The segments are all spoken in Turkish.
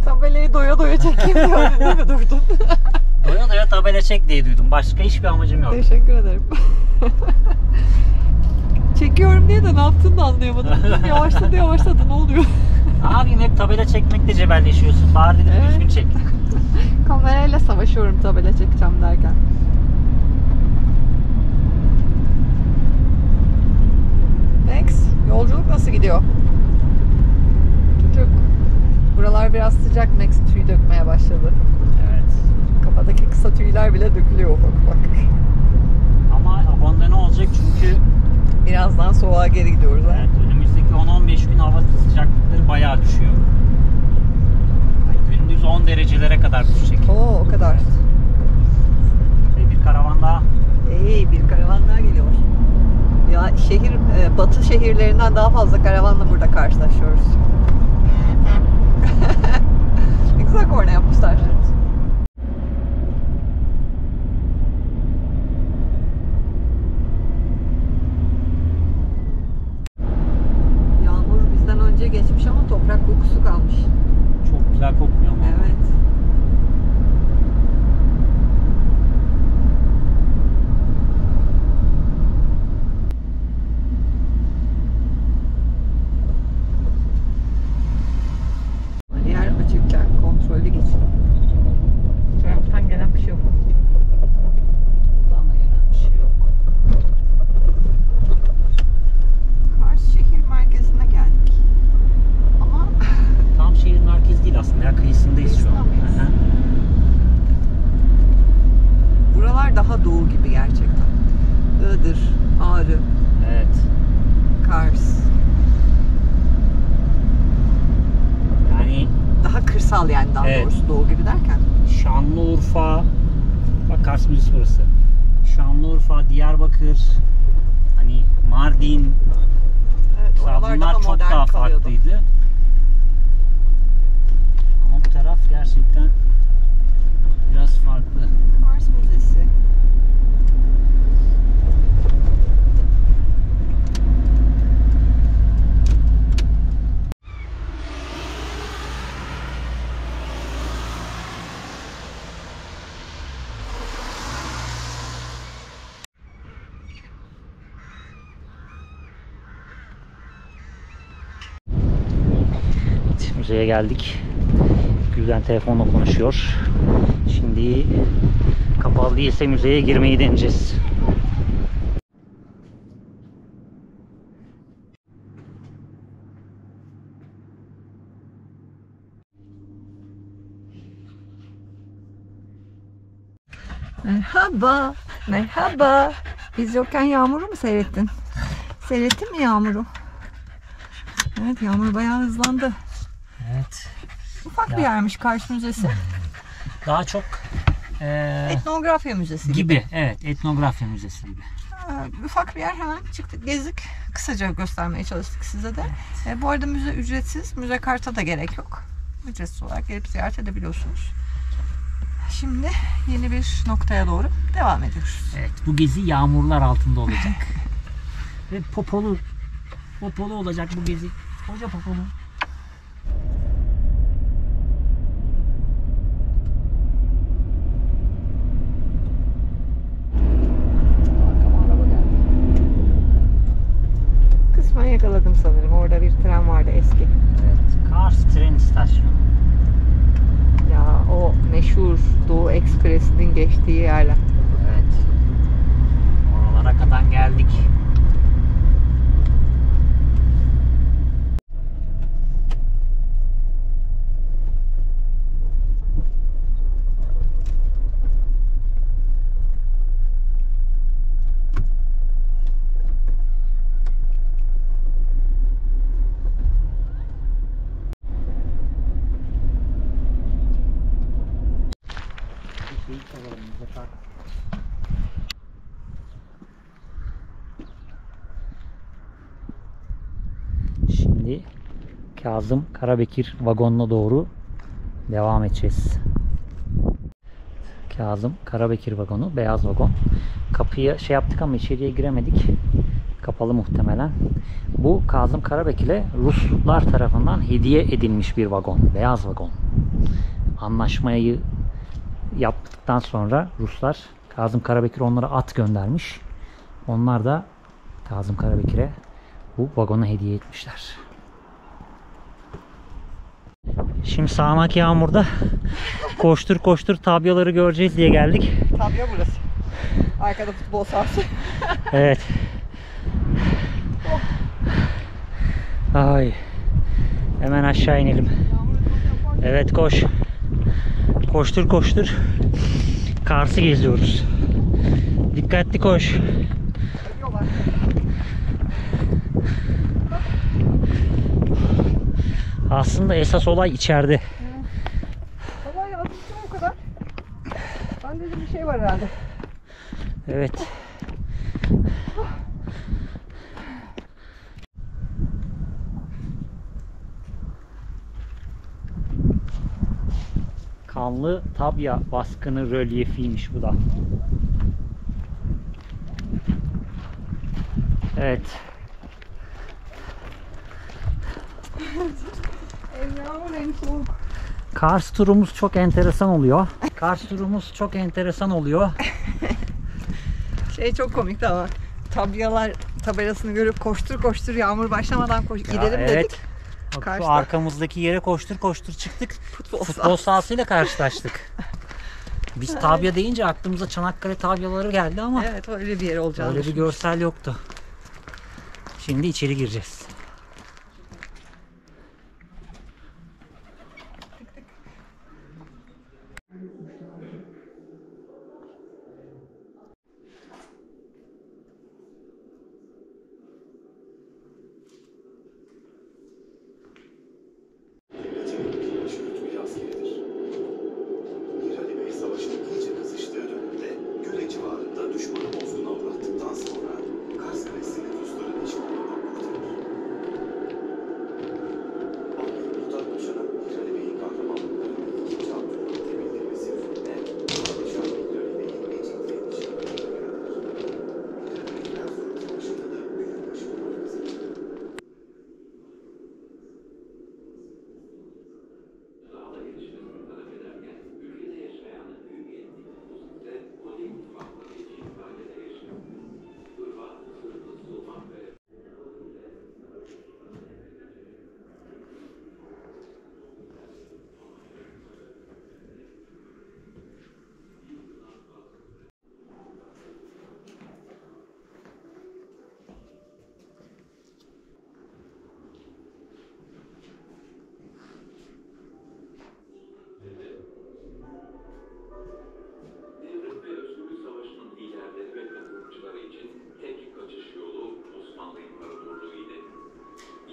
Tabelayı doya doya çekeyim diyordun değil mi, durdun? Doya doya tabela çek diye duydum. Başka hiçbir amacım yok. Teşekkür ederim. Çekiyorum diye de ne yaptığını da anlayamadım. Yavaşladı ne oluyor? Abim hep tabela çekmekle cebelleşiyorsun. Bari dedim Evet. düzgün çek. Kamerayla savaşıyorum tabela çekeceğim derken. Max, yolculuk nasıl gidiyor? Çocuk. Buralar biraz sıcak, Max tüy dökmeye başladı. Evet. Kafadaki kısa tüyler bile dökülüyor ufak ufak. Ama abonda ne olacak çünkü Birazdan soğuğa geri gidiyoruz. evet, önümüzdeki 10-15 gün hava sıcaklıkları bayağı düşüyor. Gündüz 10 derecelere kadar düşecek. Oo, o kadar. Ve bir karavan daha. Bir karavan daha geliyor. Ya batı şehirlerinden daha fazla karavanla burada karşılaşıyoruz. Ne güzel korna yapmışlar. Evet. Yağmur bizden önce geçmiş ama toprak kokusu kalmış. Çok güzel kokmuyor ama. Evet. Yer açıkken kontrollü geçin. Bu taraftan gelen bir şey yok. Buradan da gelen bir şey yok. Kars şehir merkezine geldik. Ama Tam şehir merkezi değil aslında ya, kıyısındayız şu an. Kıyısında mıyız? Hı hı. buralar daha doğu gibi gerçekten. Iğdır, Ağrı, Evet. Kars. Yani Daha kırsal yani, daha Evet. doğrusu doğu gibi derken. Şanlıurfa, bak Kars Müzesi burası. Şanlıurfa, Diyarbakır, hani Mardin, Evet, mesela oralar bunlar daha çok modern daha kalıyordu. farklıydı. Ama bu taraf gerçekten biraz farklı. Kars Müzesi. Müzeye geldik. Gülden telefonla konuşuyor. Şimdi kapalı değilse müzeye girmeyi deneyeceğiz. Merhaba, merhaba. Biz yokken Yağmur'u mu seyrettin? Seyrettin mi Yağmur'u? Evet, Yağmur bayağı hızlandı. Evet. Ufak Ya. bir yermiş Kars Müzesi. Daha çok Etnografya Müzesi gibi. gibi. Evet, etnografya müzesi gibi. Ufak bir yer, hemen çıktık, gezdik. Kısaca göstermeye çalıştık size de. Bu arada müze ücretsiz. Müze karta da gerek yok. Ücretsiz olarak gelip ziyaret edebiliyorsunuz. Şimdi yeni bir noktaya doğru devam ediyoruz. Evet, bu gezi yağmurlar altında olacak. Ve popolu olacak bu gezi. Koca popolu. Arkama araba geldi. Kısmen yakaladım sanırım. Orada bir tren vardı eski. Evet, Kars tren istasyonu. Ya o meşhur Doğu Ekspresi'nin geçtiği yerler. Evet. Oralara kadar geldik. Şimdi Kazım Karabekir vagonuna doğru devam edeceğiz. Kazım Karabekir vagonu, beyaz vagon. Kapıya şey yaptık ama içeriye giremedik. Kapalı muhtemelen. Bu Kazım Karabekir'e Ruslar tarafından hediye edilmiş bir vagon. Beyaz vagon. Anlaşmayı yaptıktan sonra Ruslar, Kazım Karabekir onlara at göndermiş. Onlar da Kazım Karabekir'e bu vagonu hediye etmişler. Şimdi sağanak yağmurda koştur koştur tabyaları göreceğiz diye geldik. Tabya burası. Arkada futbol sahası. Evet. Ay. Hemen aşağı inelim. Evet, koş. Koştur koştur. Kars'ı geziyoruz. Dikkatli koş. Aslında esas olay içeride. Kolay yazmışım o kadar. Bende de bir şey var herhalde. Evet. Kanlı tabya baskını rölyefiymiş bu da. Evet. Hem yağmur hem soğuk. Kars turumuz çok enteresan oluyor. Kars turumuz çok enteresan oluyor. Şey çok komikti ama tabyalar tabelasını görüp koştur koştur yağmur başlamadan gidelim Evet. dedik. Bak, Kars'ta. şu arkamızdaki yere koştur koştur çıktık. Futbol sahasıyla karşılaştık. Biz tabya deyince aklımıza Çanakkale tabyaları geldi ama Evet, öyle bir yer olacağını öyle bir düşünmüştüm. görsel yoktu. Şimdi içeri gireceğiz.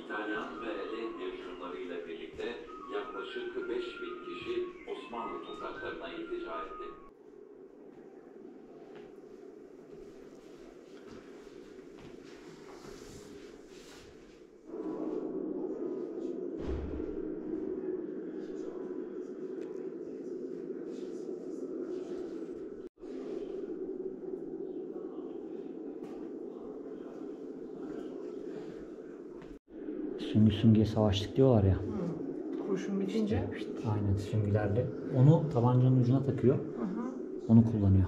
İtalyan ve Lehne hükümlarıyla birlikte yaklaşık 5.000 kişi Osmanlı topraklarına iltica etti. Süngü süngüye savaştık diyorlar ya. Kurşun bitince. Aynen, süngülerle. Onu tabancanın ucuna takıyor. Onu kullanıyor.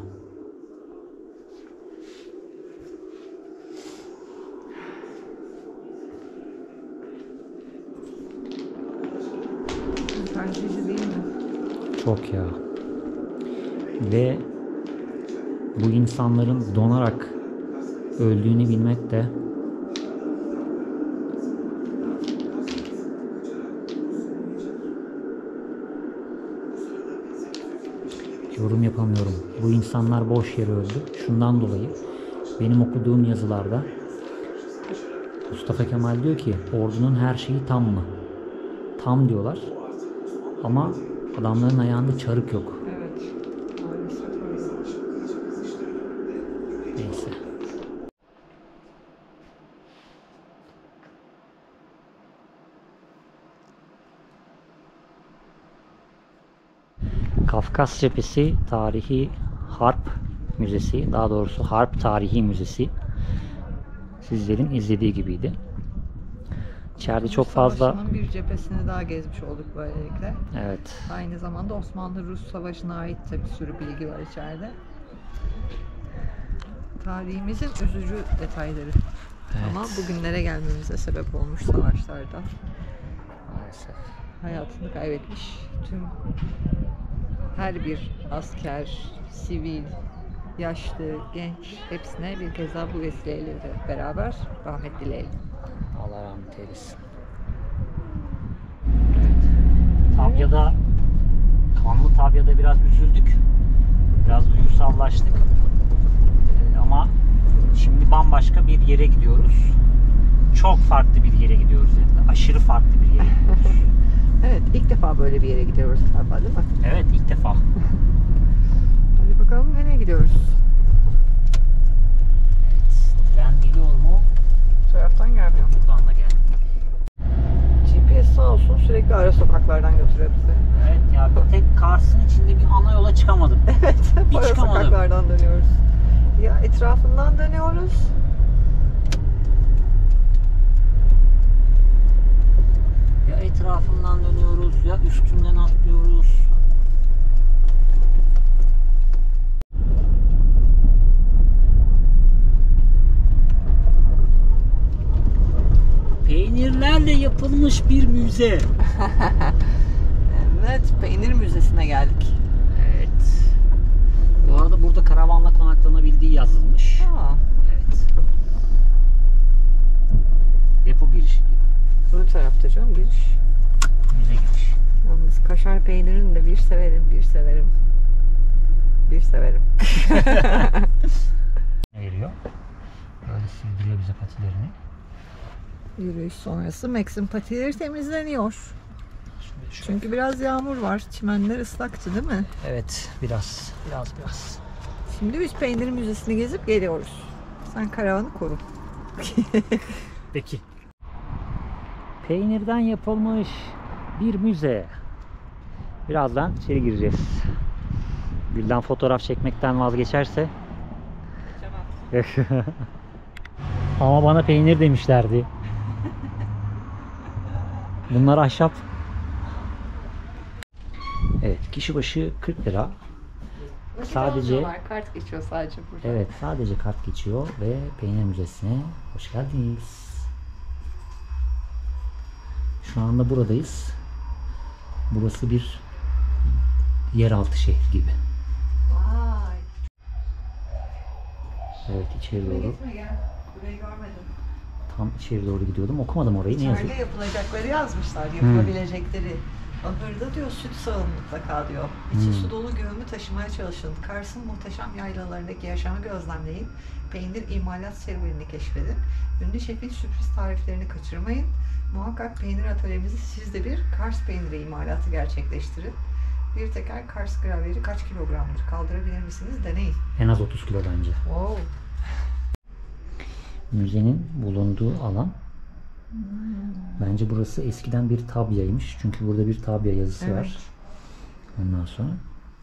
Tercihici değil mi? Çok ya. Ve bu insanların donarak öldüğünü bilmek de yorum yapamıyorum. Bu insanlar boş yere öldü. Şundan dolayı benim okuduğum yazılarda Mustafa Kemal diyor ki ordunun her şeyi tam mı? Tam diyorlar. Ama adamların ayağında çarık yok. Evet. Maalesef öyle. Neyse. Kafkas Cephesi Tarihi Harp Müzesi, daha doğrusu Harp Tarihi Müzesi. sizlerin izlediği gibiydi. İçeride Kurtuluş çok fazla... Savaşı'nın bir cephesini daha gezmiş olduk böylelikle. Evet. Aynı zamanda Osmanlı-Rus Savaşı'na ait de bir sürü bilgi var içeride. Tarihimizin üzücü detayları. Ama bugünlere gelmemize sebep olmuş savaşlarda. Maalesef. Hayatını kaybetmiş tüm her bir asker, sivil, yaşlı, genç hepsine bir kez daha bu vesileyle de beraber rahmet dileyelim. Allah rahmet eylesin. Tabya'da, kanlı Tabya'da biraz üzüldük. Biraz duygusallaştık. Ama şimdi bambaşka bir yere gidiyoruz. Çok farklı bir yere gidiyoruz hem de. Aşırı farklı bir yere gidiyoruz. Evet, ilk defa böyle bir yere gidiyoruz galiba, değil mi? Evet, ilk defa. Hadi bakalım nereye gidiyoruz? Tren geliyor mu? Bu taraftan gelmiyor. Buradan da geldi. GPS sağ olsun sürekli ara sokaklardan götürüyor bizi. Evet ya, bir tek Kars'ın içinde bir ana yola çıkamadım. Evet, Hiç ara çıkamadım. sokaklardan dönüyoruz. Ya etrafından dönüyoruz. Ya etrafından dönüyoruz, ya üstünden atlıyoruz. Peynirlerle yapılmış bir müze. Evet, peynir müzesine geldik. Evet. Bu arada burada karavanla konaklanabildiği yazılmış. Aa, Evet. Depo girişi diyor. ön tarafta canım giriş. Müze giriş. Yalnız kaşar peynirini de bir severim, bir severim. Bir severim. Ne veriyor? Böyle sildiriyor bize patilerini. Yürüyüş sonrası Max'in patileri temizleniyor. Çünkü biraz yağmur var. Çimenler ıslaktı değil mi? Evet, biraz. Şimdi biz peynir müzesini gezip geliyoruz. Sen karavanı koru. Peki. Peynirden yapılmış bir müze. Birazdan içeri gireceğiz. Gülden fotoğraf çekmekten vazgeçerse. Ama bana peynir demişlerdi. Bunlar ahşap. Evet, kişi başı 40 lira. Sadece kart geçiyor sadece burada. evet, sadece kart geçiyor ve peynir müzesine hoş geldiniz. Şu anda buradayız. Burası bir yeraltı şehri gibi. Vay. Evet, içeri doğru. Gitme gel. Burayı görmedim. Tam içeri doğru gidiyordum. Okumadım orayı. Ne İçeride yazıyor? yapılacakları yazmışlar. Yapılabilecekleri. Ahırda diyor süt sağın mutlaka diyor. İçi su dolu göğümü taşımaya çalışın. Kars'ın muhteşem yaylalarındaki yaşamı gözlemleyin. Peynir imalat serüvenini keşfedin. Ünlü şefin sürpriz tariflerini kaçırmayın. Muhakkak peynir atölyemizi siz de bir Kars peyniri imalatı gerçekleştirin. Bir teker Kars gravyeri kaç kilogramdır? Kaldırabilir misiniz? Deneyin. En az 30 kilo bence. Wow. Müzenin bulunduğu alan. Bence burası eskiden bir tabyaymış. Çünkü burada bir tabya yazısı Evet. var. Ondan sonra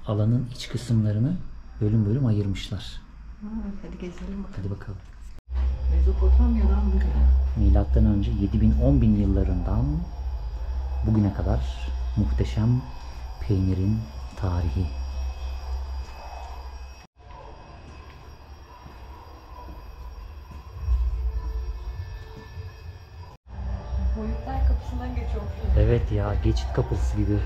alanın iç kısımlarını bölüm bölüm ayırmışlar. Hadi gezelim bakalım. Hadi bakalım. Mezopotamya'dan bugüne. Milattan önce 7000-10.000 yıllarından bugüne kadar muhteşem peynirin tarihi. Boyutlar kapısından geçiyormuşuz. Evet ya, geçit kapısı gibi.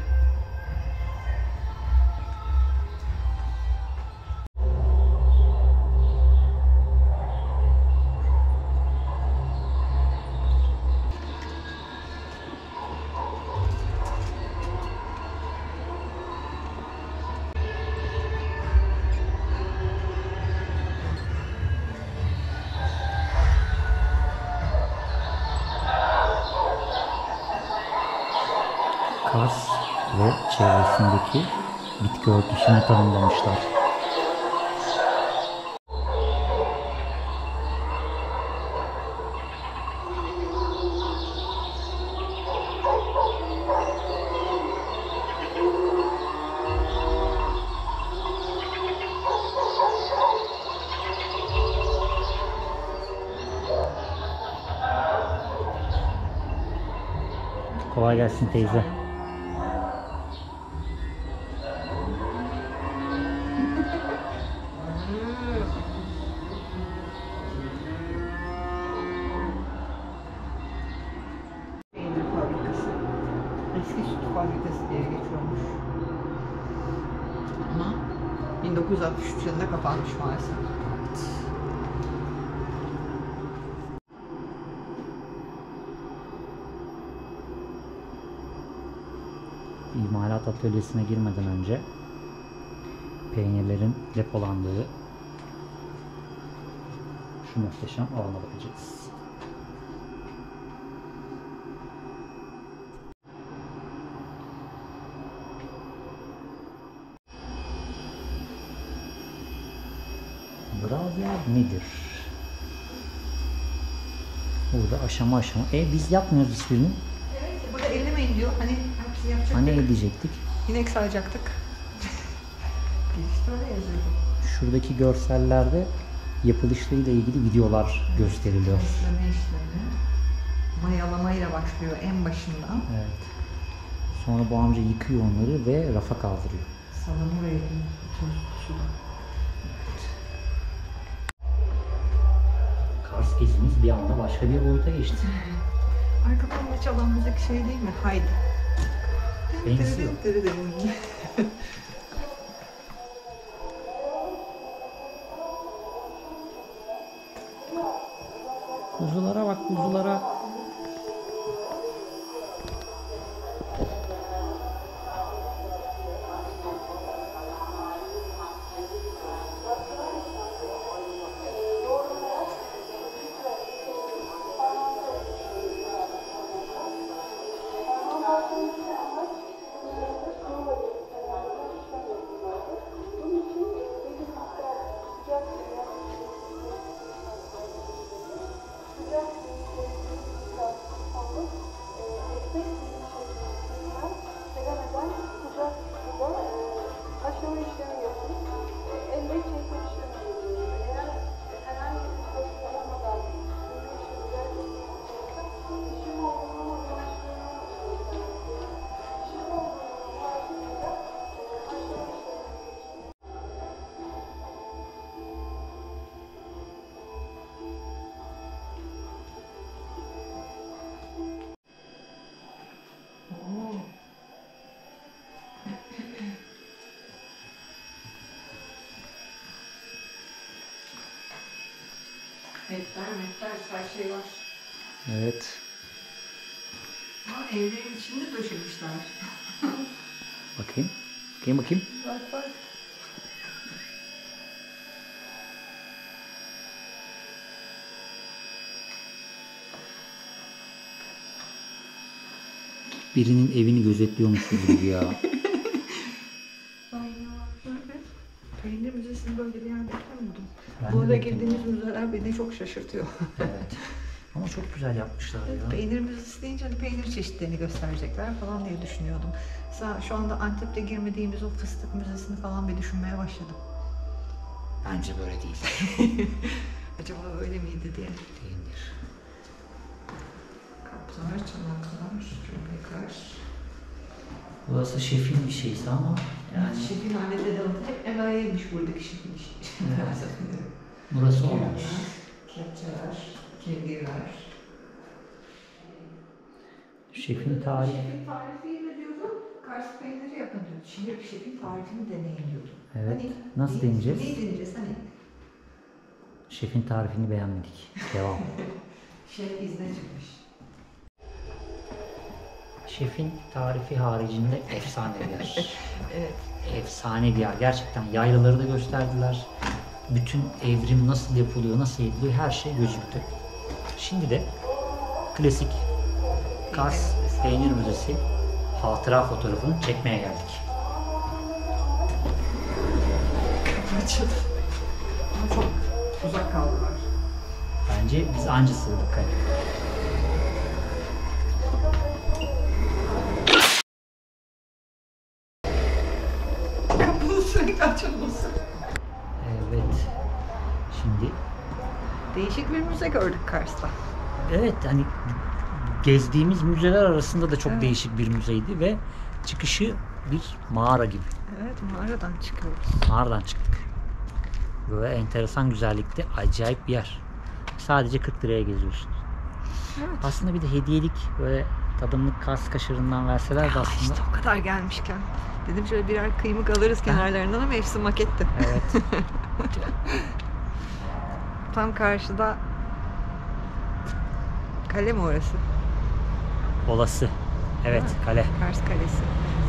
Kars ve çevresindeki bitki örtüsünü tanımlamışlar. Kolay gelsin teyze. Peynir fabrikası. Eski süt fabrikası diye geçiyormuş. Ama 1963 yılında kapanmış maalesef. İmalat atölyesine girmeden önce peynirlerin depolandığı şu muhteşem alana bakacağız. Gravyer nedir? Burada aşama aşama. Biz yapmıyoruz hiçbirini. Evet, burada ellemeyin diyor. Hani hepsini yapacaktık. Hani edecektik? İnek sağacaktık. İşte öyle yazıyordu. Şuradaki görsellerde yapılışlarıyla ilgili videolar gösteriliyor. Besleme işlemi. Mayalamayla başlıyor en başından. Evet. Sonra bu amca yıkıyor onları ve rafa kaldırıyor. Salamura edin. Suda. Kars gezimiz bir anda başka bir boyuta geçti. Arka planda çalan müzik şey değil mi? Haydi. Benziyor. Kuzulara bak, kuzulara. Metler, her şey var. Evet. Ama evlerin içinde döşemişler. Bakayım. Bakayım. Bak. Birinin evini gözetliyormuşuz gibi ya. Peynir Müzesi'ni böyle bir yerde beklemiyordum. Ben Bu de arada beklemedim. girdiğimiz müzeler beni çok şaşırtıyor. Evet. Ama çok güzel yapmışlar ya. Peynir Müzesi deyince hani peynir çeşitlerini gösterecekler falan diye düşünüyordum. Mesela şu anda Antep'te girmediğimiz o fıstık müzesini falan bir düşünmeye başladım. Bence böyle değil. Acaba öyle miydi diye. Değildir. Kaplar, çanaklar, köpekler. Burası şefin bir şeysi ama yani Şefin alet edevatı hep emeğiymiş buradaki şefin işi. burası olmamış. Kepçeler, kevgirler. Şefin tarihi. Şefin tarifiyle diyordum, Kars peyniri yapın diyordu. Şimdi şefin tarifini deneyin diyordum. Evet. Nasıl deneyeceğiz? Ne deneyeceğiz hani? Şefin tarifini beğenmedik. Devam. Şef izne çıkmış. Şefin tarifi haricinde efsane bir yer. Evet. Efsane bir yer. Gerçekten yaylaları da gösterdiler. Bütün evrim nasıl yapılıyor, nasıl ediliyor her şey gözüktü. Şimdi de klasik Kars Peynir Müzesi hatıra fotoğrafını çekmeye geldik. Açıldı. Ama çok uzak kaldılar. Bence biz anca sığdık. Hani. Kapının sürekli açılması. Evet. Şimdi Değişik bir müze gördük Kars'ta. evet hani gezdiğimiz müzeler arasında da çok Evet. değişik bir müzeydi ve çıkışı bir mağara gibi. Evet, mağaradan çıkıyoruz. Mağaradan çıktık. Böyle enteresan güzellikte acayip bir yer. Sadece 40 liraya geziyorsunuz. Evet. Aslında bir de hediyelik böyle tadımlık Kars kaşarından verseler de aslında. İşte o kadar gelmişken. Dedim şöyle birer kıymık alırız kenarlarından ama hepsi maketti. Evet. Tam karşıda kale mi orası? Olası. Evet, kale. Kars Kalesi.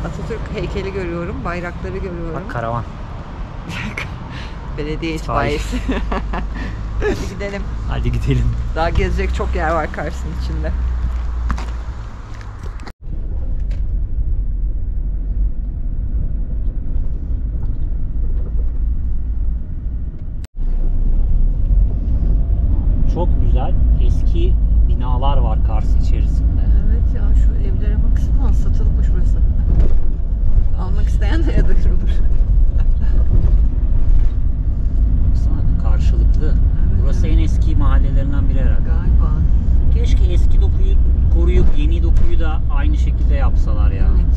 Atatürk heykeli görüyorum, bayrakları görüyorum. Bak karavan. Belediye itfaiyesi. Hadi gidelim. Hadi gidelim. Daha gezecek çok yer var Kars'ın içinde. Çok güzel eski binalar var Kars içerisinde. Evet ya, şu evlere baksana, satılıkmış burası. Almak isteyen de ya da şurada. Baksana karşılıklı. Burası en eski mahallelerinden biri herhalde. Galiba. Keşke eski dokuyu koruyup yeni dokuyu da aynı şekilde yapsalar ya. Evet.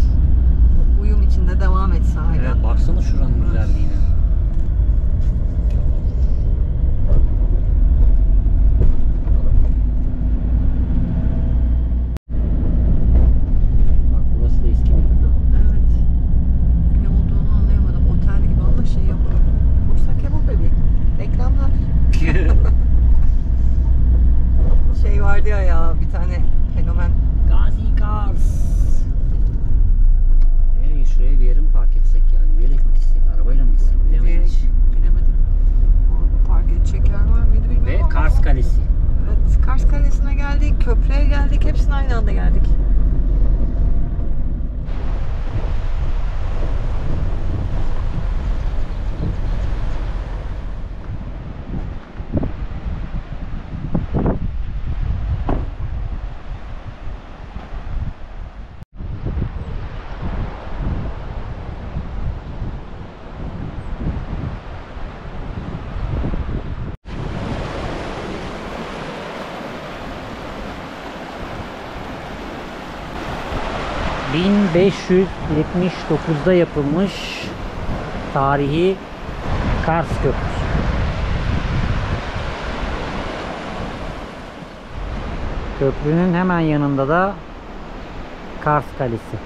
O uyum içinde devam etse hala. Evet, baksana şuranın güzelliğine. Bak burası da eski bir bina. Evet. Ne olduğunu anlayamadım. Otel gibi ama şey yok. Bursa Kebap Evi. Reklamlar. Şey vardı ya, bir tane fenomen. Gazi Kars. Nereye, şuraya bir yere mi park etsek ya? Yürüyerek mi gitsek? Arabayla mı gitsek? Bilemedim Diyerek hiç. bilemedim. Orada park edecek yer var mıydı bilmiyorum Ve ama. Kars Kalesi. Evet, Kars Kalesi'ne geldik, köprüye geldik, hepsine aynı anda geldik. ...1579'da yapılmış tarihi Kars Köprüsü. Köprünün hemen yanında da Kars Kalesi.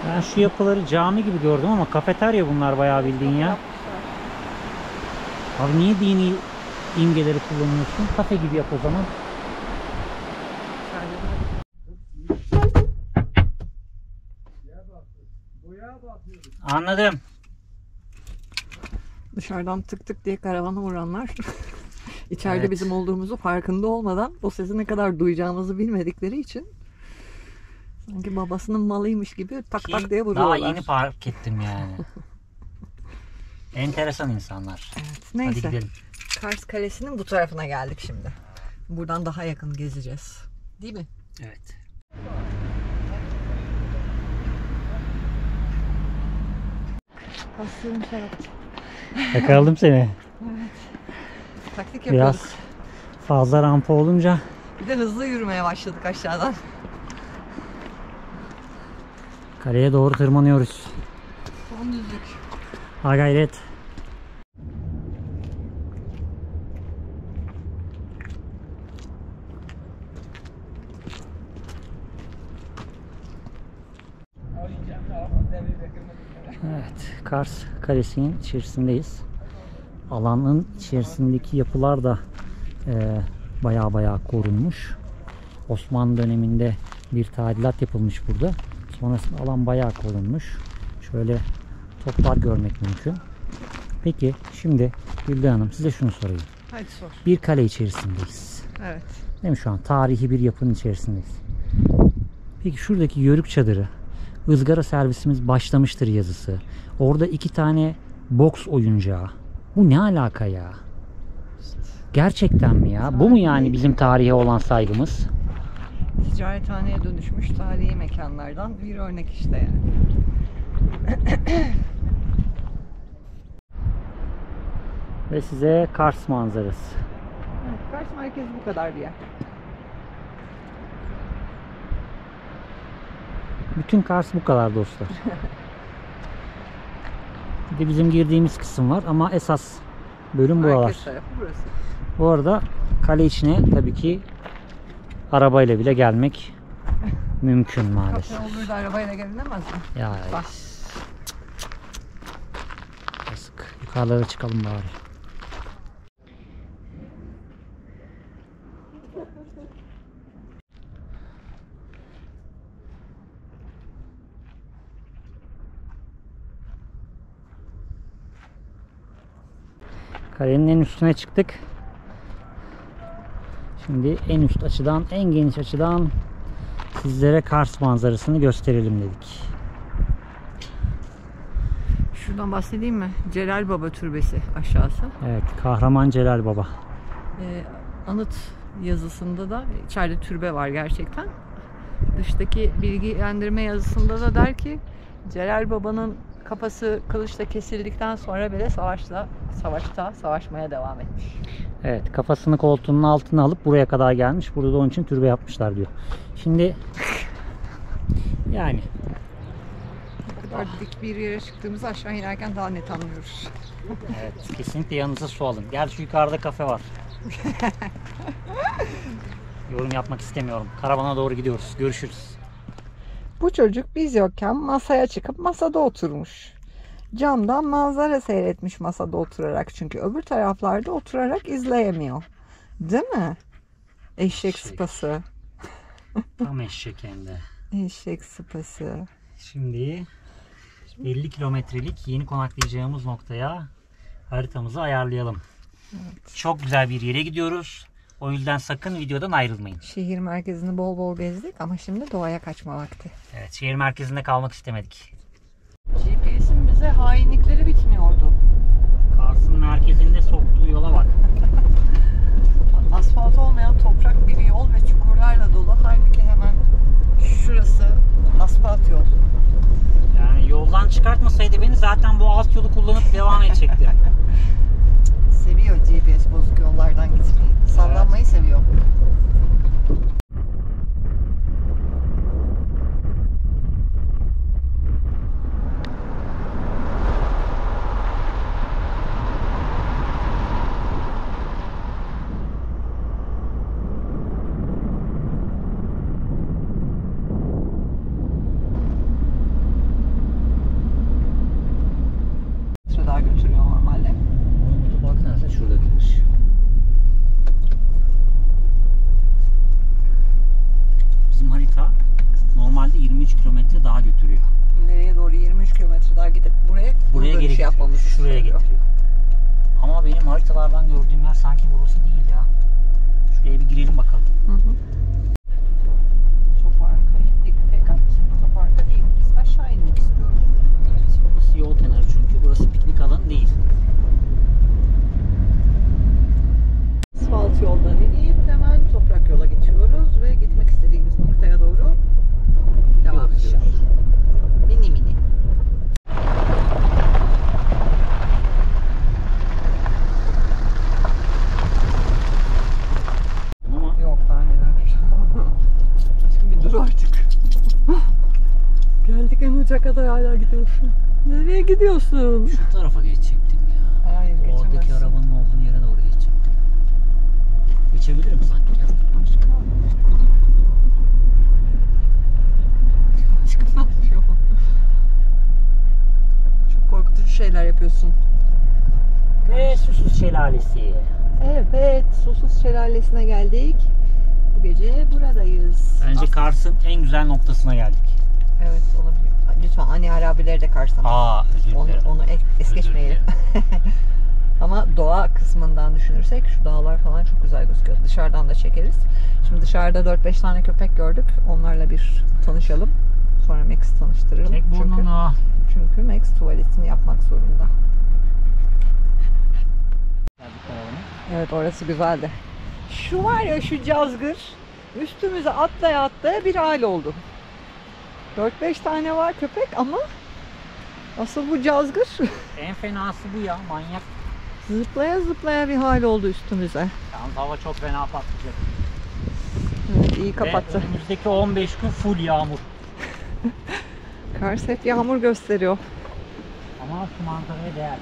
Ben şu yapıları cami gibi gördüm ama kafeterya bunlar bayağı bildiğin ya. Abi niye dini imgeleri kullanıyorsun? Kafe gibi yap o zaman. Anladım. Dışarıdan tık tık diye karavana vuranlar içeride Evet. bizim olduğumuzu farkında olmadan o sesi ne kadar duyacağımızı bilmedikleri için sanki babasının malıymış gibi tak Ki tak diye daha vuruyorlar. yeni fark ettim yani. Enteresan insanlar. Evet, Hadi neyse. gidelim. Kars Kalesi'nin bu tarafına geldik şimdi. Buradan daha yakın gezeceğiz. Değil mi? Evet. Kasıyorum Serap. Yakaladım seni. Taktik yapıyorduk. Biraz fazla rampa olunca Bir de hızlı yürümeye başladık aşağıdan. kaleye doğru tırmanıyoruz. Son düzlük. Ha gayret. Evet, Kars Kalesi'nin içerisindeyiz. Alanın içerisindeki yapılar da baya korunmuş. Osmanlı döneminde bir tadilat yapılmış burada. Sonrasında alan bayağı korunmuş. Şöyle toplar görmek mümkün. Peki şimdi Gülde Hanım size şunu sorayım. Hadi sor. Bir kale içerisindeyiz. Evet. Değil mi şu an? Tarihi bir yapının içerisindeyiz. Peki şuradaki yörük çadırı, ızgara servisimiz başlamıştır yazısı. Orada 2 tane boks oyuncağı. Bu ne alaka ya? Gerçekten mi ya? Bu mu yani bizim tarihe olan saygımız? Ticarethaneye dönüşmüş tarihi mekanlardan bir örnek işte yani. Ve size Kars manzarası. Evet, Kars merkezi bu kadar bir yer. Bütün Kars bu kadar dostlar. Bir de bizim girdiğimiz kısım var ama esas bölüm buralar. Merkez tarafı burası. Bu arada kale içine tabii ki arabayla bile gelmek mümkün maalesef. Kaptan olur da arabayla gelinemez mi? Ya Bak. yazık. Yukarılara çıkalım bari. Kalenin en üstüne çıktık. Şimdi en üst açıdan, en geniş açıdan sizlere Kars manzarasını gösterelim dedik. Şuradan bahsedeyim mi? Celal Baba Türbesi aşağısı. Evet, Kahraman Celal Baba. Anıt yazısında da içeride türbe var gerçekten. Dıştaki bilgilendirme yazısında da der ki Celal Baba'nın kafası kılıçla kesildikten sonra bile savaşmaya devam etmiş. Evet, kafasını koltuğunun altına alıp buraya kadar gelmiş. Burada da onun için türbe yapmışlar diyor. Şimdi yani Ne kadar dik bir yere çıktığımızı aşağı inerken daha net anlıyoruz. evet, kesinlikle yanınıza su alın. Gel şu yukarıda kafe var. Yorum yapmak istemiyorum. Karavana doğru gidiyoruz. Görüşürüz. Bu çocuk biz yokken masaya çıkıp masada oturmuş. Camdan manzara seyretmiş masada oturarak. Çünkü öbür taraflarda oturarak izleyemiyor. Değil mi? Eşek sıpası. Tam eşek hem de. Eşek sıpası. Şimdi 50 kilometrelik yeni konaklayacağımız noktaya haritamızı ayarlayalım. Evet. Çok güzel bir yere gidiyoruz. O yüzden sakın videodan ayrılmayın. Şehir merkezini bol bol gezdik ama şimdi doğaya kaçma vakti. Evet, şehir merkezinde kalmak istemedik. GPS'in bize hainlikleri bitmiyordu. Kars'ın merkezinde soktuğu yola bak. Asfalt olmayan toprak bir yol ve çukurlarla dolu. Halbuki hemen şurası asfalt yol. Yani yoldan çıkartmasaydı beni zaten bu alt yolu kullanıp devam edecekti. Seviyor GPS bozuk yollardan gitmeyi. Sallanmayı seviyor. Daha götürüyor normalde. Otopark nerede? Şurada gidiyor. Bizim harita normalde 23 kilometre daha götürüyor. İleriye doğru 23 kilometre daha gidip buraya Buraya geri dönüş yapmamızı şuraya söylüyor. getiriyor. Ama benim haritalardan gördüğüm yer sanki burası değil ya. Şuraya bir girelim bakalım. Hı hı. Otoparka indik. Fakat otoparka değil. Biz aşağı inmek istiyoruz. Evet, burası yol kenarı çünkü. Burası piknik alanı değil. Asfalt yoldan inip hemen toprak yola geçiyoruz ve gitmek istediğimiz noktaya doğru devam ediyoruz. Mini mini. Ama Yok daha neler. Aşkım bir dur artık. Geldik en uca kadar hala gidiyorsun. Nereye gidiyorsun? şu tarafa geçecektim ya. Hayır Oradaki geçemezsin. arabanın olduğu yere doğru geçecektim. Geçebilirim sanki ya. Aşkım. Aşkım ne yapıyor? Çok korkutucu şeyler yapıyorsun. Ve Susuz Şelalesi. Evet, Susuz Şelalesi'ne geldik. Bu gece buradayız. Bence Kars'ın en güzel noktasına geldik. Evet, olabilir. Lütfen Ani Arabileri de karşılamayın. Özür Onu, dilerim. onu es geçmeyelim. Ama doğa kısmından düşünürsek şu dağlar falan çok güzel gözüküyor. Dışarıdan da çekeriz. Şimdi dışarıda 4-5 tane köpek gördük. Onlarla bir tanışalım. Sonra Max'i tanıştırırım. Çek burnunu. Çünkü Max tuvaletini yapmak zorunda. Geldik kanalına. Evet, orası güzeldi. Şu var ya, şu cazgır üstümüze atlaya atlaya bir hal oldu. 4-5 tane var köpek ama asıl bu cazgır En fenası bu ya, manyak. zıplaya zıplaya bir hal oldu üstümüze. Yalnız hava çok fena patlayacak. Evet, iyi kapattı. Ve önümüzdeki 15 gün full yağmur. Kars hep yağmur gösteriyor. Ama şu manzaraya değer.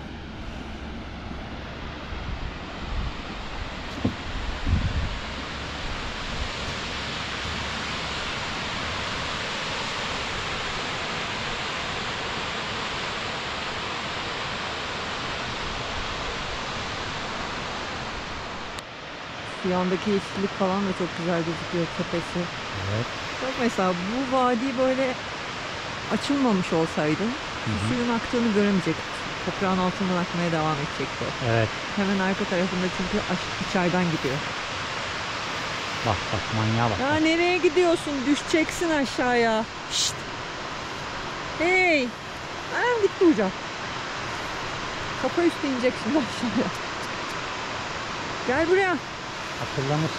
Şu yandaki yeşillik falan da çok güzel gözüküyor, tepesi. Evet. Bak mesela bu vadi böyle açılmamış olsaydı suyun aktığını göremeyecektik. Toprağın altından akmaya devam edecekti. Evet. Hemen arka tarafında çünkü içeriden gidiyor. Bak bak, manyağa bak. Ya nereye gidiyorsun? Düşeceksin aşağıya. Şşt. Hey. Anam gitti uca. Kafa üstü inecek şimdi aşağıya. Gel buraya. Akıllanır.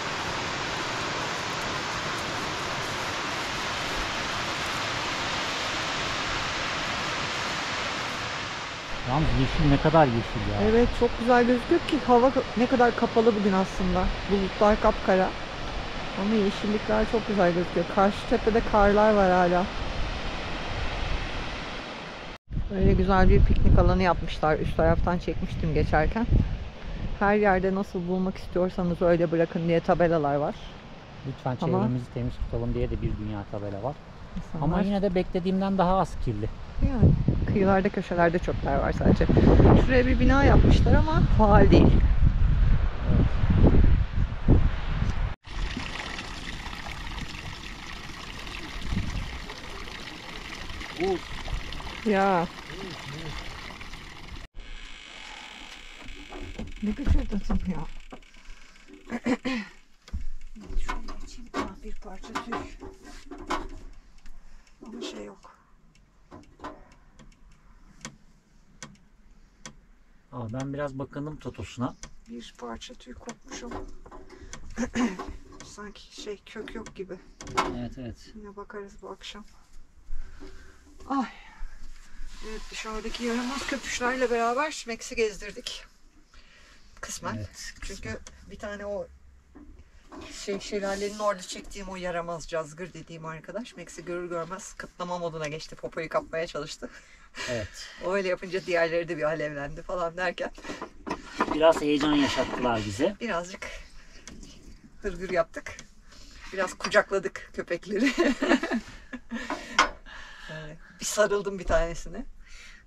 Yalnız yeşil ne kadar yeşil ya. Evet, çok güzel gözüküyor ki hava ne kadar kapalı bugün aslında. Bulutlar kapkara. Ama yeşillikler çok güzel gözüküyor. Karşı tepede karlar var hala. Böyle güzel bir piknik alanı yapmışlar. Üst taraftan çekmiştim geçerken. Her yerde nasıl bulmak istiyorsanız öyle bırakın diye tabelalar var. Lütfen Ama- çevremizi temiz tutalım diye de bir dünya tabela var. İnsanlar... Ama yine de beklediğimden daha az kirli. Yani kıyılarda, köşelerde çöpler var sadece. Şuraya bir bina yapmışlar ama faal değil. Ya. Ne gıcırdatım ya. Şöyle içeyim. Bir parça tüy. Ama şey yok. Ben biraz bakındım totosuna. Bir parça tüy kopmuşum. Sanki şey, kök yok gibi. Evet evet. Yine bakarız bu akşam. Ay. Evet, dışarıdaki yaramaz köpüşlerle beraber Şimeks'i gezdirdik. Kısmen. Evet, Çünkü bir tane o şelalenin orada çektiğim o yaramaz cazgır dediğim arkadaş Şimeks'i görür görmez kıtlama moduna geçti. Popoyu kapmaya çalıştı. Evet. O öyle yapınca diğerleri de bir alevlendi falan derken Biraz heyecan yaşattılar bize. birazcık hırgür yaptık. Biraz kucakladık köpekleri. Yani bir sarıldım bir tanesine.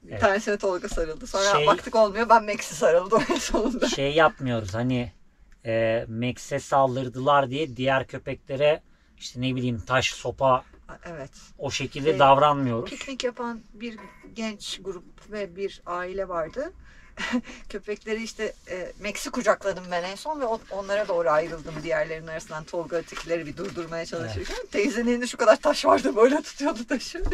Bir Evet. tanesine Tolga sarıldı. Sonra baktık olmuyor, ben Max'i sarıldım en sonunda. Şey yapmıyoruz hani Max'e saldırdılar diye diğer köpeklere işte ne bileyim taş, sopa Evet. o şekilde davranmıyoruz. Piknik yapan bir genç grup ve bir aile vardı. Köpekleri işte Max'i kucakladım ben en son ve onlara doğru ayrıldım diğerlerinin arasından. Tolga ötekileri bir durdurmaya çalışırken. Evet. Teyzenin elinde şu kadar taş vardı, böyle tutuyordu taşı.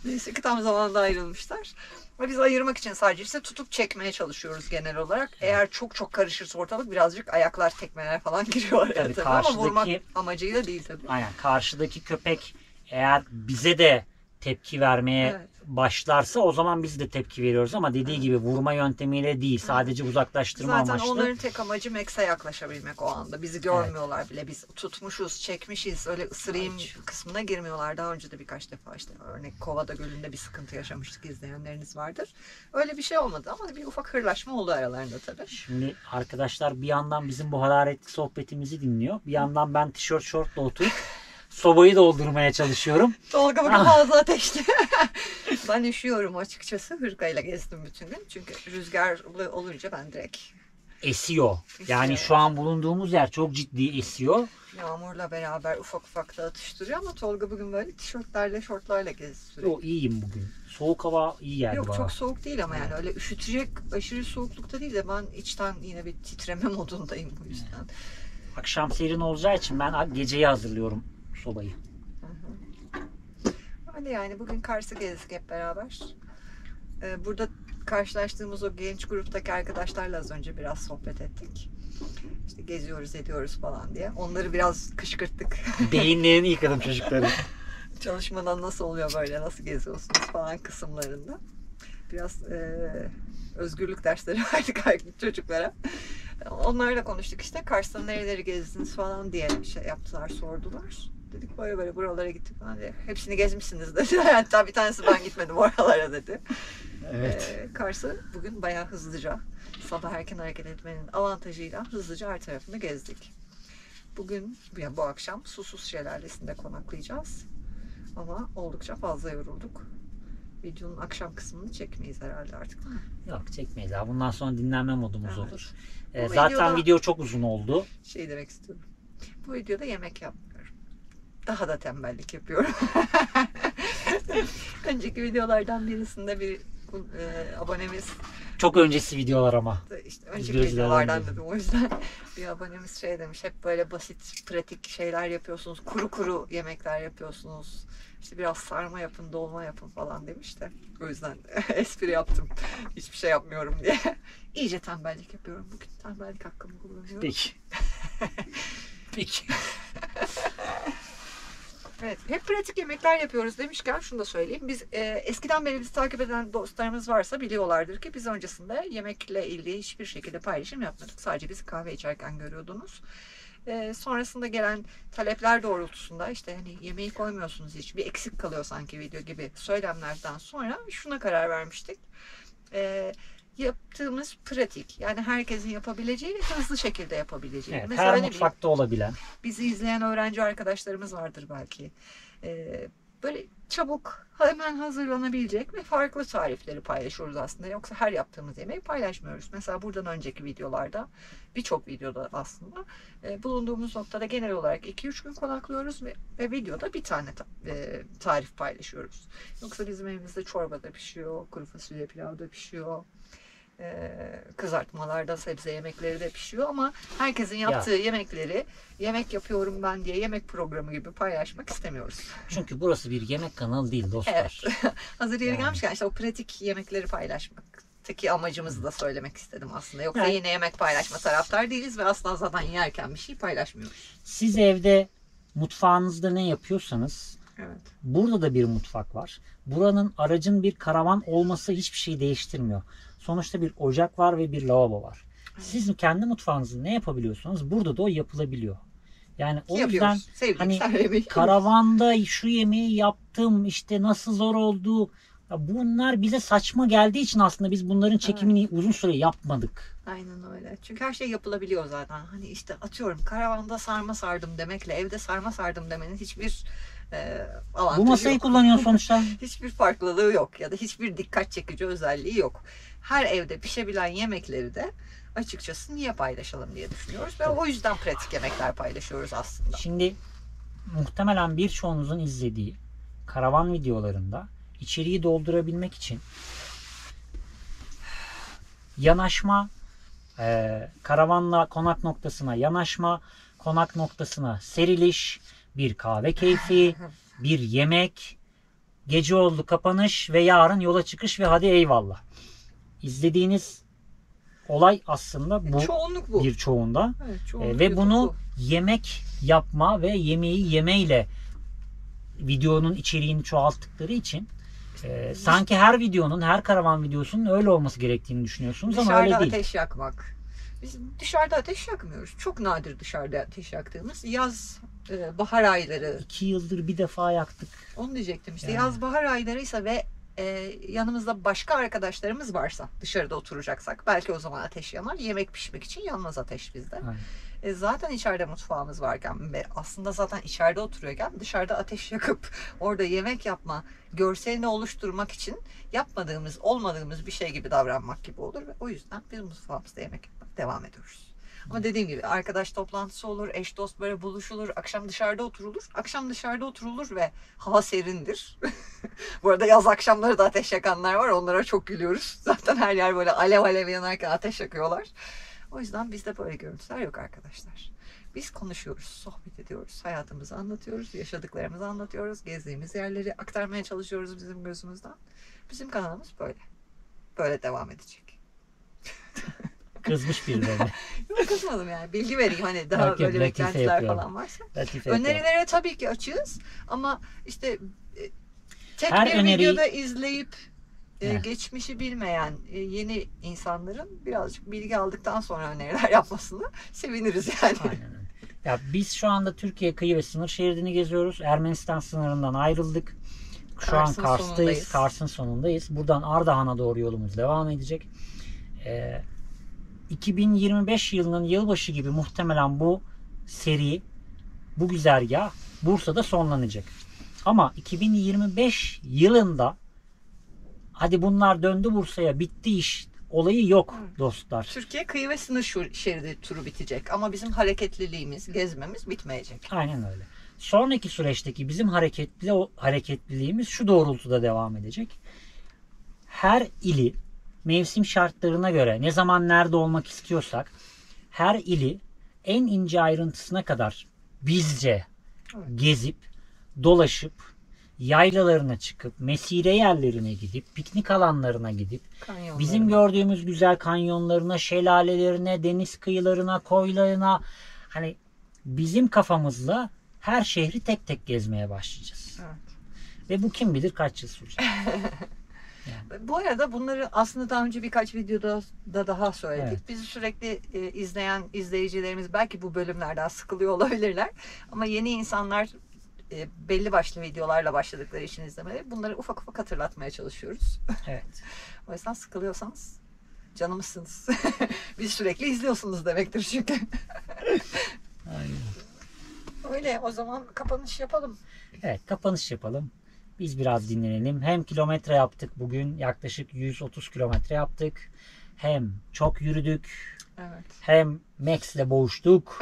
Neyse ki tam zamanında ayrılmışlar. Ve biz ayırmak için sadece işte tutup çekmeye çalışıyoruz genel olarak. Eğer çok çok karışırsa ortalık birazcık ayaklar, tekmeler falan giriyor araya tabii. Ama vurmak amacıyla değil tabii. Aynen, karşıdaki köpek eğer bize de tepki vermeye başlarsa o zaman biz de tepki veriyoruz ama dediği gibi vurma yöntemiyle değil, sadece uzaklaştırma zaten amaçlı. Onların tek amacı Max'e yaklaşabilmek o anda. Bizi görmüyorlar bile. Biz tutmuşuz, çekmişiz. Öyle ısırayım kısmına girmiyorlar. Daha önce de birkaç defa işte örnek Kovada Gölü'nde bir sıkıntı yaşamıştık, izleyenleriniz vardır. Öyle bir şey olmadı ama bir ufak hırlaşma oldu aralarında tabii. Şimdi arkadaşlar bir yandan bizim bu hararetli sohbetimizi dinliyor. Bir yandan ben tişört şortla oturup sobayı doldurmaya çalışıyorum. Tolga bugün fazla ateşli. Ben üşüyorum açıkçası. Hırkayla gezdim bütün gün. Çünkü rüzgarlı olunca ben direkt esiyor. Yani şu an bulunduğumuz yer çok ciddi esiyor. Yağmurla beraber ufak ufak da atıştırıyor ama Tolga bugün böyle tişörtlerle, şortlarla gezdi sürekli. Yo, iyiyim bugün. Soğuk hava iyi geldi Yok bana. çok soğuk değil ama yani öyle üşütecek aşırı soğuklukta değil de ben içten yine bir titreme modundayım bu yüzden. Akşam serin olacağı için ben geceye hazırlıyorum sobayı. Öyle yani bugün Kars'ı gezdik hep beraber. Burada karşılaştığımız o genç gruptaki arkadaşlarla az önce biraz sohbet ettik. İşte geziyoruz ediyoruz falan diye. Onları biraz kışkırttık. Beyinlerini yıkadım çocukların. Çalışmadan nasıl oluyor böyle, nasıl geziyorsunuz falan kısımlarında. Biraz özgürlük dersleri verdik çocuklara. Onlarla konuştuk işte. Kars'ta nereleri gezdiniz falan diye şey yaptılar, sordular. Dedik böyle böyle buralara gittik falan diye. Hepsini gezmişsiniz dedi. Hatta bir tanesi ben gitmedim oralara dedi. Evet. Kars'ı bugün bayağı hızlıca, sabah erken hareket etmenin avantajıyla hızlıca her tarafını gezdik. Bugün, yani bu akşam Susuz Şelalesi'nde konaklayacağız. Ama oldukça fazla yorulduk. Videonun akşam kısmını çekmeyiz herhalde artık, değil mi? Yok çekmeyiz abi. Bundan sonra dinlenme modumuz Evet. olur. Bu Zaten videoda- video çok uzun oldu. Şey demek istiyorum. Bu videoda yemek yapmıyorum. Daha da tembellik yapıyorum. Önceki videolardan birisinde bir abonemiz, Çok öncesi videolar ama. işte önceki Gözlerden videolardan gözüm. dedim o yüzden, bir abonemiz şey demiş, hep böyle basit pratik şeyler yapıyorsunuz, kuru kuru yemekler yapıyorsunuz, işte biraz sarma yapın, dolma yapın falan demiş de o yüzden espri yaptım, hiçbir şey yapmıyorum diye. İyice tembellik yapıyorum bugün, tembellik hakkımı kullanıyorum. Peki. Peki. Evet, hep pratik yemekler yapıyoruz demişken şunu da söyleyeyim. Biz eskiden beri bizi takip eden dostlarımız varsa biliyorlardır ki biz öncesinde yemekle ilgili hiçbir şekilde paylaşım yapmadık. Sadece bizi kahve içerken görüyordunuz. Sonrasında gelen talepler doğrultusunda işte hani yemeği koymuyorsunuz hiç, bir eksik kalıyor sanki video gibi söylemlerden sonra şuna karar vermiştik. Yaptığımız pratik, yani herkesin yapabileceği ve hızlı şekilde yapabileceği. Evet, Mesela her ne bileyim, mutfakta olabilen. bizi izleyen öğrenci arkadaşlarımız vardır belki. Böyle çabuk hemen hazırlanabilecek ve farklı tarifleri paylaşıyoruz aslında. Yoksa her yaptığımız yemeği paylaşmıyoruz. Mesela buradan önceki videolarda, birçok videoda aslında bulunduğumuz noktada genel olarak 2-3 gün konaklıyoruz ve videoda bir tane tarif paylaşıyoruz. Yoksa bizim evimizde çorba da pişiyor, kuru fasulye pilav da pişiyor. Kızartmalarda sebze yemekleri de pişiyor ama herkesin yaptığı yemekleri yemek yapıyorum ben diye yemek programı gibi paylaşmak istemiyoruz. Çünkü burası bir yemek kanalı değil dostlar. Hazır yeri Yani. gelmişken işte o pratik yemekleri paylaşmaktaki amacımızı da söylemek istedim aslında. Yoksa Yani. yine yemek paylaşma taraftar değiliz ve asla zaten yerken bir şey paylaşmıyoruz. Siz evde mutfağınızda ne yapıyorsanız Evet. burada da bir mutfak var. Buranın, aracın bir karavan olması hiçbir şey değiştirmiyor. Sonuçta bir ocak var ve bir lavabo var. Siz kendi mutfağınızda ne yapabiliyorsanız burada da o yapılabiliyor. Yani o yüzden Yapıyoruz. Sevdiğimiz hani her yemeği. karavanda şu yemeği yaptım işte nasıl zor oldu. Ya bunlar bize saçma geldiği için aslında biz bunların çekimini uzun süre yapmadık. Aynen öyle. Çünkü her şey yapılabiliyor zaten. Hani işte atıyorum karavanda sarma sardım demekle evde sarma sardım demenin hiçbir avantajı Bu masayı yok. kullanıyor sonuçta. Hiçbir farklılığı yok ya da hiçbir dikkat çekici özelliği yok. Her evde pişebilen yemekleri de açıkçası niye paylaşalım diye düşünüyoruz ve o yüzden pratik yemekler paylaşıyoruz aslında. Şimdi muhtemelen birçoğunuzun izlediği karavan videolarında içeriği doldurabilmek için yanaşma, karavanla konak noktasına yanaşma, konak noktasına seriliş, bir kahve keyfi, bir yemek, gece oldu kapanış ve yarın yola çıkış ve hadi eyvallah. İzlediğiniz olay aslında bu Çoğunluk bu. birçoğunda. Evet, çoğunluk Ve YouTube bunu bu. yemek yapma ve yemeği yemeyle videonun içeriğini çoğalttıkları için sanki her videonun, her karavan videosunun öyle olması gerektiğini düşünüyorsunuz ama öyle Dışarıda değil. ateş yakmak. Biz dışarıda ateş yakmıyoruz. Çok nadir dışarıda ateş yaktığımız. Yaz, bahar ayları. 2 yıldır bir defa yaktık. Onu diyecektim işte. Yani. Yaz, bahar aylarıysa ve yanımızda başka arkadaşlarımız varsa dışarıda oturacaksak belki o zaman ateş yanar. Yemek pişmek için yanmaz ateş bizde. Aynen. Zaten içeride mutfağımız varken ve aslında zaten içeride oturuyorken dışarıda ateş yakıp orada yemek yapma görselini oluşturmak için yapmadığımız, olmadığımız bir şey gibi davranmak gibi olur ve o yüzden biz mutfağımızda yemek yapmaya devam ediyoruz. Ama dediğim gibi arkadaş toplantısı olur, eş dost böyle buluşulur, akşam dışarıda oturulur. Akşam dışarıda oturulur ve hava serindir. Bu arada yaz akşamları da ateş yakanlar var, onlara çok gülüyoruz. Zaten her yer böyle alev alev yanarken ateş yakıyorlar. O yüzden bizde böyle görüntüler yok arkadaşlar. Biz konuşuyoruz, sohbet ediyoruz, hayatımızı anlatıyoruz, yaşadıklarımızı anlatıyoruz, gezdiğimiz yerleri aktarmaya çalışıyoruz bizim gözümüzden. Bizim kanalımız böyle. Böyle devam edecek. Kızmış birilerine. Yok, kızmadım yani. Bilgi vereyim hani daha Yok, yok, böyle latife beklentiler yapıyorum. falan varsa. Latife yapıyorum. Önerilere tabii ki açığız ama işte tek Her bir öneri- videoda izleyip Evet. geçmişi bilmeyen yeni insanların birazcık bilgi aldıktan sonra öneriler yapmasını seviniriz yani. Aynen öyle. Ya biz şu anda Türkiye kıyı ve sınır şeridini geziyoruz. Ermenistan sınırından ayrıldık. Şu Kars'ın an Kars'tayız. sonundayız. Kars'ın sonundayız. Buradan Ardahan'a doğru yolumuz devam edecek. 2025 yılının yılbaşı gibi muhtemelen bu seri, bu güzergah Bursa'da sonlanacak. Ama 2025 yılında hadi bunlar döndü Bursa'ya, bitti iş olayı yok dostlar. Türkiye kıyı ve sınır şeridi turu bitecek ama bizim hareketliliğimiz, gezmemiz bitmeyecek. Aynen öyle. Sonraki süreçteki bizim hareketliliğimiz şu doğrultuda devam edecek. Her ili mevsim şartlarına göre ne zaman nerede olmak istiyorsak her ili en ince ayrıntısına kadar bizce gezip dolaşıp yaylalarına çıkıp mesire yerlerine gidip piknik alanlarına gidip Kanyonları. bizim gördüğümüz güzel kanyonlarına, şelalelerine, deniz kıyılarına, koylarına hani bizim kafamızla her şehri tek tek gezmeye başlayacağız. Evet. Ve bu kim bilir kaç yıl sürecek. Bu arada bunları aslında daha önce birkaç videoda da daha söyledik. Evet. Bizi sürekli izleyen izleyicilerimiz belki bu bölümlerden sıkılıyor olabilirler. Ama yeni insanlar belli başlı videolarla başladıkları için izlemeye bunları ufak ufak hatırlatmaya çalışıyoruz. Evet. O yüzden sıkılıyorsanız canımızsınız. Bizi sürekli izliyorsunuz demektir çünkü. Aynen. Öyle, o zaman kapanış yapalım. Evet, kapanış yapalım. Biz biraz dinlenelim. Hem kilometre yaptık bugün. Yaklaşık 130 kilometre yaptık. Hem çok yürüdük. Evet. Hem Max'le boğuştuk.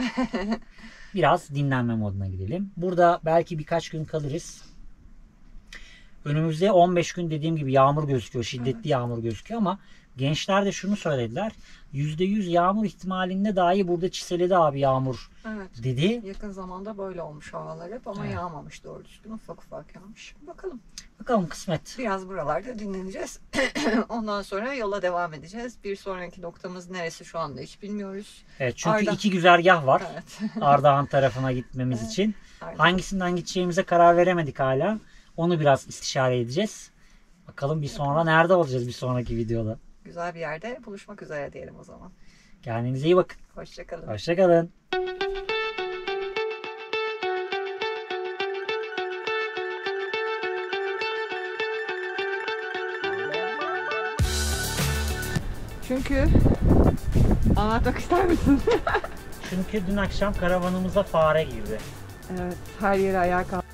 Biraz dinlenme moduna gidelim. Burada belki birkaç gün kalırız. Önümüzde 15 gün dediğim gibi yağmur gözüküyor. Şiddetli yağmur gözüküyor ama gençler de şunu söylediler. %100 yağmur ihtimalinde dahi burada çiseledi abi yağmur Evet. dedi. Yakın zamanda böyle olmuş havalar hep ama Evet. yağmamış doğru düzgün. Ufak ufak yağmış. Bakalım. Bakalım kısmet. Biraz buralarda dinleneceğiz. Ondan sonra yola devam edeceğiz. Bir sonraki noktamız neresi şu anda hiç bilmiyoruz. Evet, çünkü Arda- iki güzergah var. Evet. Ardahan tarafına gitmemiz için. Aynen. Hangisinden gideceğimize karar veremedik hala. Onu biraz istişare edeceğiz. Bakalım bir sonra nerede olacağız bir sonraki videoda. Güzel bir yerde buluşmak üzere diyelim o zaman. Kendinize iyi bakın. Hoşçakalın. Hoşçakalın. Çünkü anlatmak ister misin? Çünkü dün akşam karavanımıza fare girdi. Evet, her yeri ayağa kalktı.